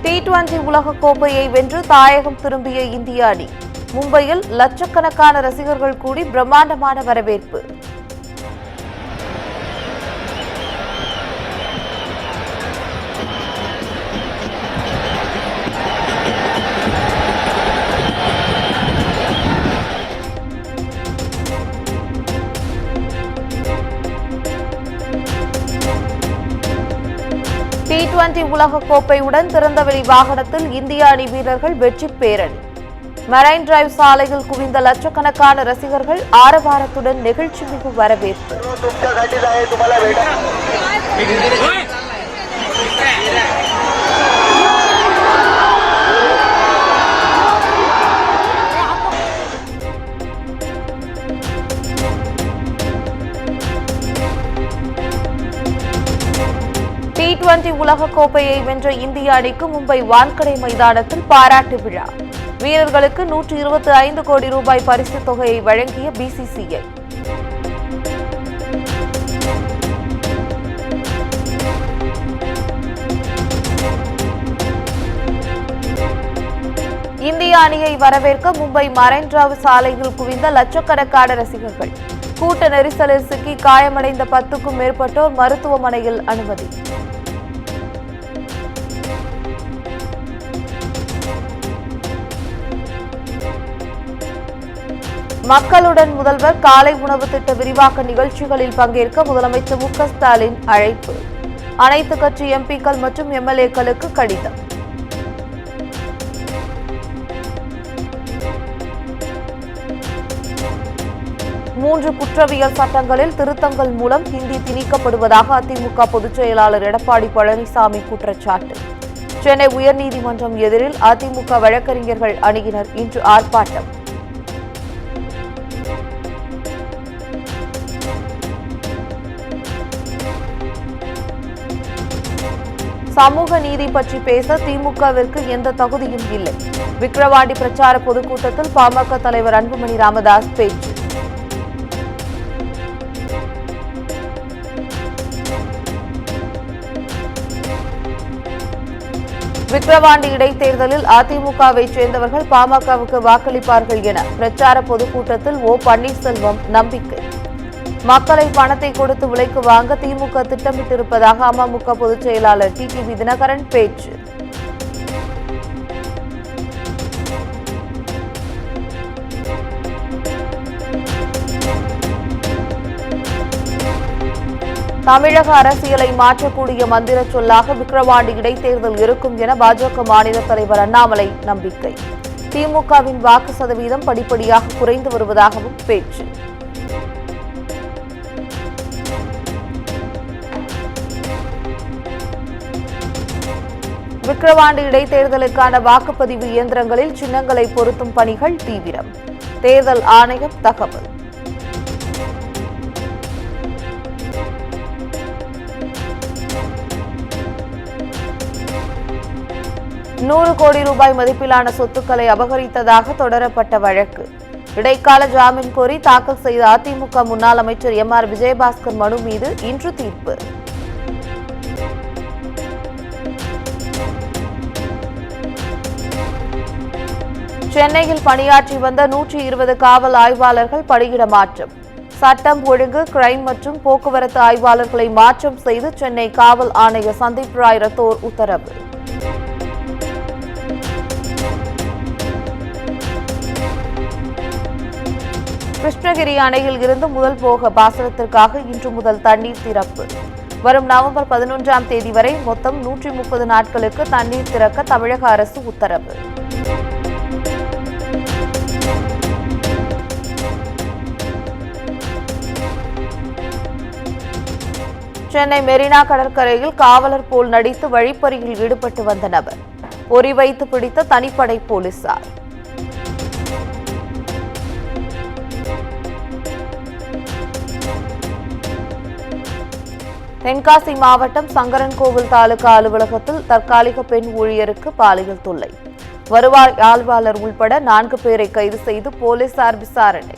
T20 உலகக் கோப்பையை வென்று தாயகம் திரும்பிய இந்திய அணி. மும்பையில் லட்சக்கணக்கான ரசிகர்கள் கூடி பிரம்மாண்டமான வரவேற்பு. T20 உலகக் கோப்பையுடன் திறந்தவெளி வாகனத்தில் இந்திய அணி வீரர்கள் வெற்றி பேரணி. மரைன் டிரைவ் சாலையில் குவிந்த லட்சக்கணக்கான ரசிகர்கள் ஆரவாரத்துடன் நெகிழ்ச்சி மிகு வரவேற்பு. T20 உலகக் கோப்பையை வென்ற இந்திய அணிக்கு மும்பை வான்கடை மைதானத்தில் பாராட்டு விழா. வீரர்களுக்கு 125 கோடி ரூபாய் பரிசுத் தொகையை வழங்கிய BCCI. இந்திய அணியை வரவேற்க மும்பை மரைன் டிரைவ் சாலையில் குவிந்த லட்சக்கணக்கான ரசிகர்கள். கூட்ட நெரிசலில் சிக்கி காயமடைந்த 10க்கும் மேற்பட்டோர் மருத்துவமனையில் அனுமதி. மக்களுடன் முதல்வர் காலை உணவு திட்ட விரிவாக்க நிகழ்ச்சிகளில் பங்கேற்க முதலமைச்சர் மு.க. ஸ்டாலின் அழைப்பு. அனைத்து கட்சி எம்பிக்கள் மற்றும் MLA-க்களுக்கு கடிதம். மூன்று குற்றவியல் சட்டங்களில் திருத்தங்கள் மூலம் ஹிந்தி திணிக்கப்படுவதாக அதிமுக பொதுச் செயலாளர் எடப்பாடி பழனிசாமி குற்றச்சாட்டு. சென்னை உயர்நீதிமன்றம் எதிரில் அதிமுக வழக்கறிஞர்கள் அணியினர் இன்று ஆர்ப்பாட்டம். சமூக நீதி பற்றி பேச திமுகவிற்கு எந்த தகுதியும் இல்லை. விக்கிரவாண்டி பிரச்சார பொதுக்கூட்டத்தில் பாமக தலைவர் அன்புமணி ராமதாஸ் பேச்சு. விக்கிரவாண்டி இடைத்தேர்தலில் அதிமுகவை சேர்ந்தவர்கள் பாமகவுக்கு வாக்களிப்பார்கள் என பிரச்சார பொதுக்கூட்டத்தில் ஓ பன்னீர்செல்வம் நம்பிக்கை. மக்களை பணத்தை கொடுத்து விலைக்கு வாங்க திமுக திட்டமிட்டிருப்பதாக அமமுக பொதுச் செயலாளர் TTV தினகரன் பேச்சு. தமிழக அரசியலை மாற்றக்கூடிய மந்திர சொல்லாக விக்கிரவாண்டி இடைத்தேர்தல் இருக்கும் என பாஜக மாநில தலைவர் அண்ணாமலை நம்பிக்கை. திமுகவின் வாக்கு சதவீதம் படிப்படியாக குறைந்து வருவதாகவும் பேச்சு. விக்கிரவாண்டி இடைத்தேர்தலுக்கான வாக்குப்பதிவு இயந்திரங்களில் சின்னங்களை பொருத்தும் பணிகள் தீவிரம். தேர்தல் ஆணையம் தகவல். நூறு கோடி ரூபாய் மதிப்பிலான சொத்துக்களை அபகரித்ததாக தொடரப்பட்ட வழக்கு. இடைக்கால ஜாமீன் கோரி தாக்கல் செய்த அதிமுக முன்னாள் அமைச்சர் MR விஜயபாஸ்கர் மனு மீது இன்று தீர்ப்பு. சென்னையில் பணியாற்றி வந்த 120 காவல் ஆய்வாளர்கள் பணியிட மாற்றம். சட்டம் ஒழுங்கு, கிரைம் மற்றும் போக்குவரத்து ஆய்வாளர்களை மாற்றம் செய்து சென்னை காவல் ஆணையர் சந்தீப் ராய் ரத்தோர் உத்தரவு. கிருஷ்ணகிரி அணையில் இருந்து முதல் போக பாசனத்திற்காக இன்று முதல் தண்ணீர் திறப்பு. வரும் நவம்பர் 11ஆம் தேதி வரை மொத்தம் 130 நாட்களுக்கு தண்ணீர் திறக்க தமிழக அரசு உத்தரவு. சென்னை மெரினா கடற்கரையில் காவலர் போல் நடித்து வழிப்பறியில் ஈடுபட்டு வந்த நபர் பொறி வைத்து பிடித்த தனிப்படை போலீசார். தென்காசி மாவட்டம் சங்கரன்கோவில் தாலுகா அலுவலகத்தில் தற்காலிக பெண் ஊழியருக்கு பாலியல் தொல்லை. வருவாய் ஆய்வாளர் உள்பட 4 பேரை கைது செய்து போலீசார் விசாரணை.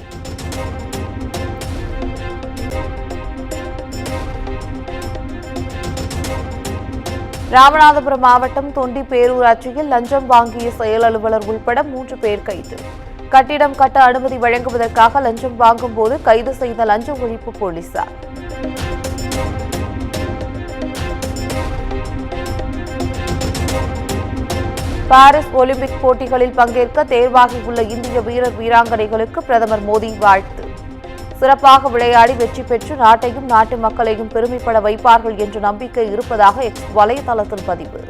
ராமநாதபுரம் மாவட்டம் தொண்டி பேரூராட்சியில் லஞ்சம் வாங்கிய செயல் அலுவலர் உள்பட 3 பேர் கைது. கட்டிடம் கட்ட அனுமதி வழங்குவதற்காக லஞ்சம் வாங்கும் போது கைது செய்த லஞ்ச ஒழிப்பு போலீசார். பாரிஸ் ஒலிம்பிக் போட்டிகளில் பங்கேற்க தேர்வாகியுள்ள இந்திய வீரர் வீராங்கனைகளுக்கு பிரதமர் மோடி வாழ்த்து. சிறப்பாக விளையாடி வெற்றி பெற்று நாட்டையும் நாட்டு மக்களையும் பெருமைப்பட வைப்பார்கள் என்ற நம்பிக்கை இருப்பதாக எக்ஸ் வலைதளத்தில் பதிவு.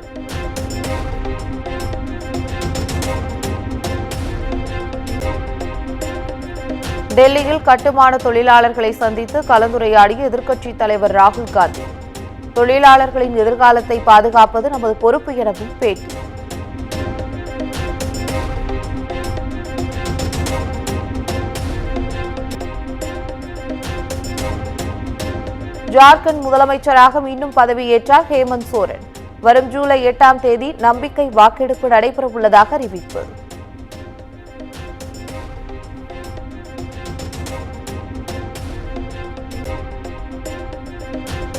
டெல்லியில் கட்டுமான தொழிலாளர்களை சந்தித்து கலந்துரையாடிய எதிர்க்கட்சித் தலைவர் ராகுல் காந்தி. தொழிலாளர்களின் எதிர்காலத்தை பாதுகாப்பது நமது பொறுப்பு எனவும் பேட்டி. ஜார்க்கண்ட் முதலமைச்சராக மீண்டும் பதவியேற்றார் ஹேமந்த் சோரன். வரும் ஜூலை 8ஆம் தேதி நம்பிக்கை வாக்கெடுப்பு நடைபெறவுள்ளதாக அறிவிப்பு.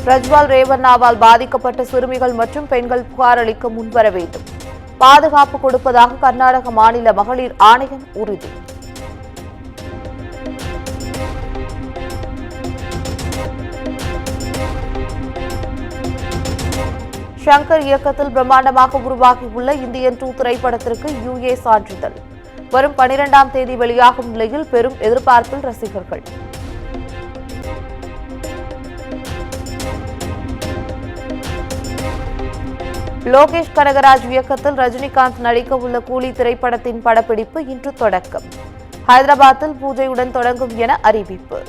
பிரஜ்வால் ரேவண்ணாவால் பாதிக்கப்பட்ட சிறுமிகள் மற்றும் பெண்கள் புகார் அளிக்க முன்வர வேண்டும். பாதுகாப்பு கொடுப்பதாக கர்நாடக மாநில மகளிர் ஆணையம் உறுதி. ஷங்கர் இயக்கத்தில் பிரம்மாண்டமாக உருவாகியுள்ள இந்தியன் 2 திரைப்படத்திற்கு UA சான்றிதழ். வரும் 12ஆம் தேதி வெளியாகும் நிலையில் பெரும் எதிர்பார்ப்பில் ரசிகர்கள். லோகேஷ் கனகராஜ் இயக்கத்தில் ரஜினிகாந்த் நடிக்க உள்ள கூலி திரைப்படத்தின் படப்பிடிப்பு இன்று தொடக்கம். ஹைதராபாத்தில் பூஜையுடன் தொடங்கும் என அறிவிப்பு.